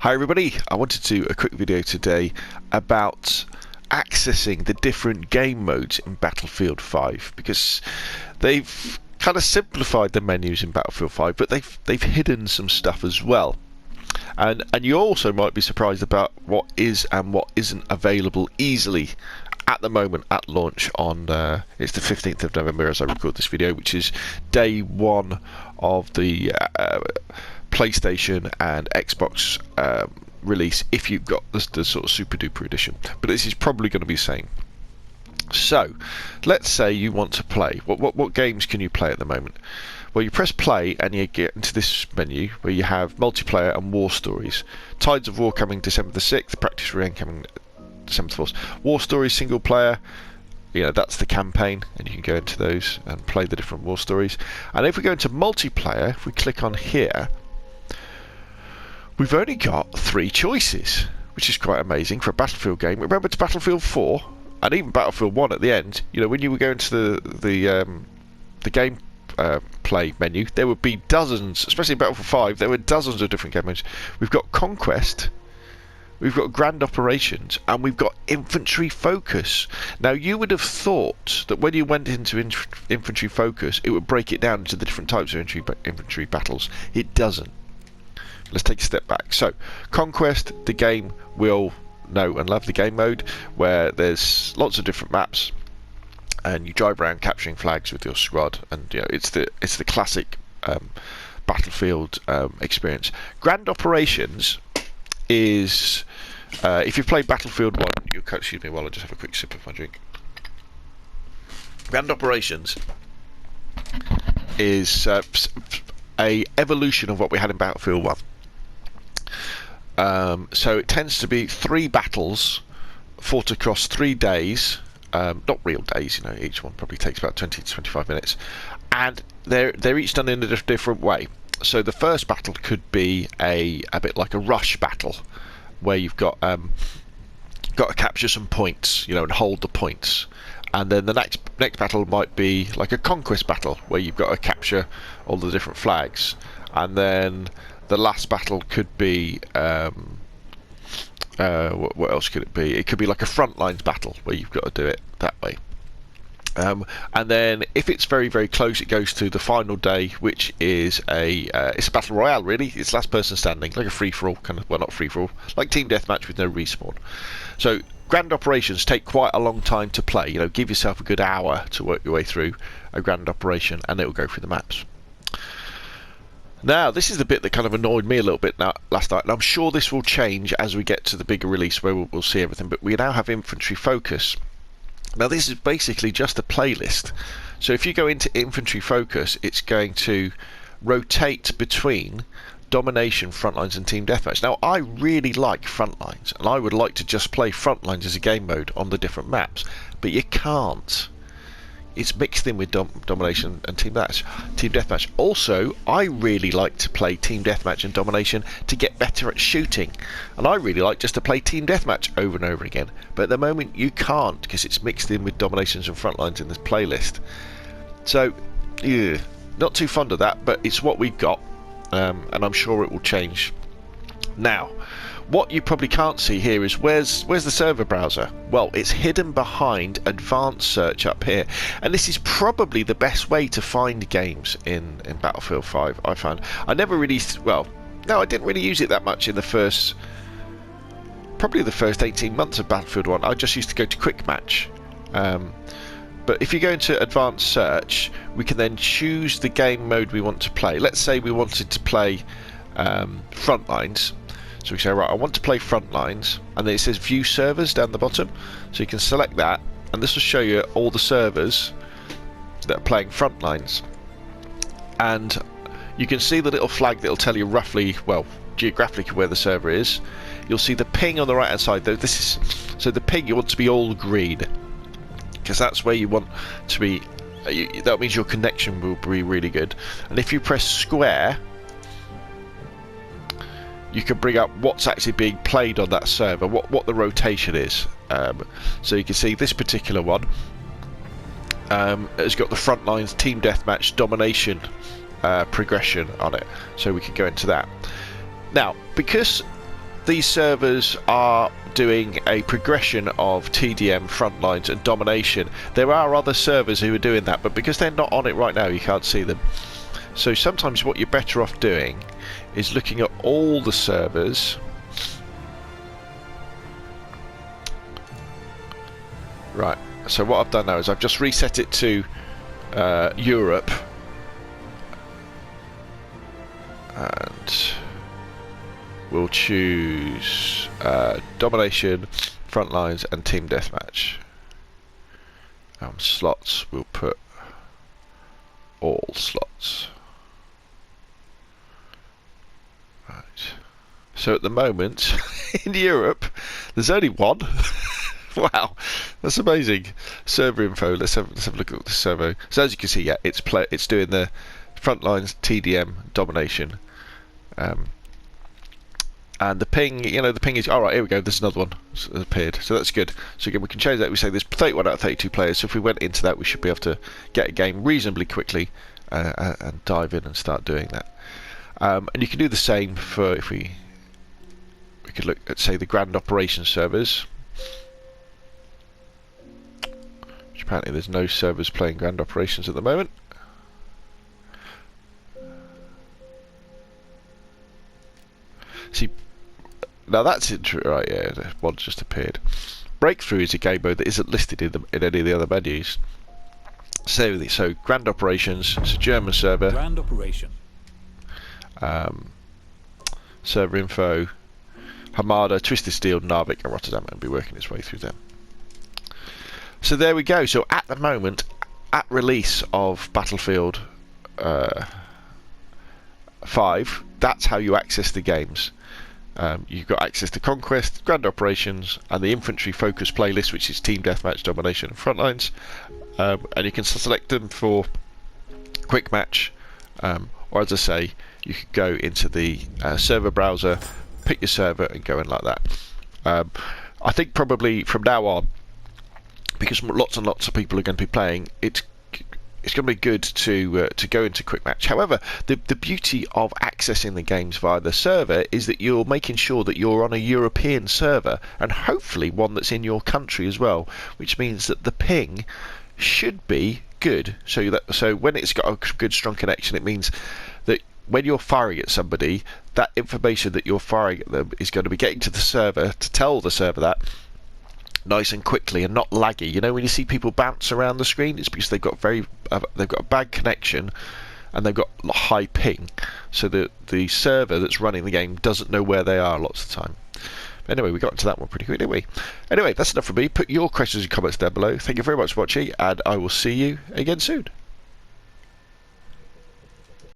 Hi everybody, I wanted to do a quick video today about accessing the different game modes in Battlefield 5 because they've kind of simplified the menus in Battlefield 5, but they've hidden some stuff as well. And you also might be surprised about what is and what isn't available easily at the moment at launch on it's the 15th of November as I record this video, which is day one of the PlayStation and Xbox release if you've got the sort of super duper edition, but this is probably going to be the same. So let's say you want to play, what games can you play at the moment? Well, you press play and you get into this menu where you have multiplayer and war stories. Tides of War coming December the 6th, Practice Reign coming December the 4th. War stories single player, you know, that's the campaign, and you can go into those and play the different war stories. And if we go into multiplayer, if we click on here, we've only got 3 choices, which is quite amazing for a Battlefield game. Remember, to Battlefield 4 and even Battlefield 1 at the end, you know, when you were going to the game play menu, there would be dozens, especially in Battlefield 5, there were dozens of different game modes. We've got Conquest, we've got Grand Operations, and we've got Infantry Focus. Now, you would have thought that when you went into Infantry Focus, it would break it down into the different types of infantry battles. It doesn't. Let's take a step back. So, Conquest, the game we all know and love, the game mode, where there's lots of different maps, and you drive around capturing flags with your squad, and you know, it's the classic Battlefield experience. Grand Operations is if you've played Battlefield 1, you'll excuse me while I just have a quick sip of my drink. Grand Operations is a evolution of what we had in Battlefield 1. So it tends to be 3 battles fought across 3 days, not real days, you know, each one probably takes about 20 to 25 minutes, and they're each done in a different way. So the first battle could be a bit like a rush battle, where you've got to capture some points, you know, and hold the points. And then the next battle might be like a conquest battle, where you've got to capture all the different flags. And then the last battle could be what else could it be? It could be like a Frontlines battle, where you've got to do it that way. And then if it's very, very close, it goes to the final day, which is it's a battle royale, really. It's last person standing, like a free-for-all kind of, well, not free-for-all, like team deathmatch with no respawn. So Grand Operations take quite a long time to play. You know, give yourself a good hour to work your way through a Grand Operation, and it will go through the maps. Now, this is the bit that kind of annoyed me a little bit last night, and I'm sure this will change as we get to the bigger release where we'll see everything, but we now have Infantry Focus. Now, this is basically just a playlist. So if you go into Infantry Focus, it's going to rotate between Domination, Frontlines and Team Deathmatch. Now, I really like Frontlines, and I would like to just play Frontlines as a game mode on the different maps, but you can't. It's mixed in with Domination and Team Deathmatch. Also, I really like to play Team Deathmatch and Domination to get better at shooting. And I really like just to play Team Deathmatch over and over again. But at the moment, you can't, because it's mixed in with Dominations and Frontlines in this playlist. So, yeah, not too fond of that, but it's what we've got. And I'm sure it will change. Now, what you probably can't see here is where's the server browser? Well, it's hidden behind advanced search up here, and this is probably the best way to find games in Battlefield 5. I found I never really, well, no, I didn't really use it that much in the first 18 months of Battlefield 1. I just used to go to Quick Match. But if you go into advanced search, we can then choose the game mode we want to play. Let's say we wanted to play Frontlines. So we say, right, I want to play Frontlines, and then it says View Servers down the bottom. So you can select that, and this will show you all the servers that are playing Frontlines. And you can see the little flag that will tell you roughly, well, geographically where the server is. You'll see the ping on the right hand side, though. So the ping, you want to be all green, because that's where you want to be. That means your connection will be really good. And if you press square, you can bring up what's actually being played on that server, what the rotation is. So you can see this particular one has got the Frontlines, Team Deathmatch, Domination progression on it, so we can go into that. Now, because these servers are doing a progression of TDM, Frontlines and Domination. There are other servers who are doing that, but because they're not on it right now, you can't see them. So sometimes what you're better off doing is looking at all the servers. Right, so what I've done now is I've just reset it to Europe. And we'll choose Domination, Frontlines and Team Deathmatch. Slots, we'll put all slots. Right. So at the moment, in Europe, there's only one. Wow, that's amazing. Server info. Let's have a look at the server. So as you can see, yeah, it's doing the Frontlines, TDM, Domination. And the ping, the ping is, alright, here we go, there's another one that's appeared, so that's good. So again, we can change that. We say there's 31 out of 32 players, so if we went into that, we should be able to get a game reasonably quickly and dive in and start doing that. And you can do the same for, if we could look at, say, the Grand Operations servers, which apparently there's no servers playing Grand Operations at the moment. See, now that's interesting, right? Yeah, the one just appeared. Breakthrough is a game mode that isn't listed in any of the other menus. So Grand Operations, it's a German server. Grand Operation. Server info, Hamada, Twisted Steel, Narvik, and Rotterdam, and be working its way through them. So there we go. So at the moment, at release of Battlefield 5, that's how you access the games. You've got access to Conquest, Grand Operations, and the Infantry Focus playlist, which is Team Deathmatch, Domination, and Frontlines. And you can select them for Quick Match, or as I say, you could go into the server browser, pick your server, and go in like that. I think probably from now on, because lots and lots of people are going to be playing, it's going to be good to go into Quick Match. However, the beauty of accessing the games via the server is that you're making sure that you're on a European server, and hopefully one that's in your country as well, which means that the ping should be good. So when it's got a good strong connection, it means that when you're firing at somebody, that information that you're firing at them is going to be getting to the server to tell the server that nice and quickly and not laggy. You know, when you see people bounce around the screen, it's because they've got a bad connection and they've got high ping, so that the server that's running the game doesn't know where they are lots of the time. Anyway, we got into that one pretty quick, didn't we? Anyway, that's enough for me. Put your questions and comments down below. Thank you very much for watching, and I will see you again soon.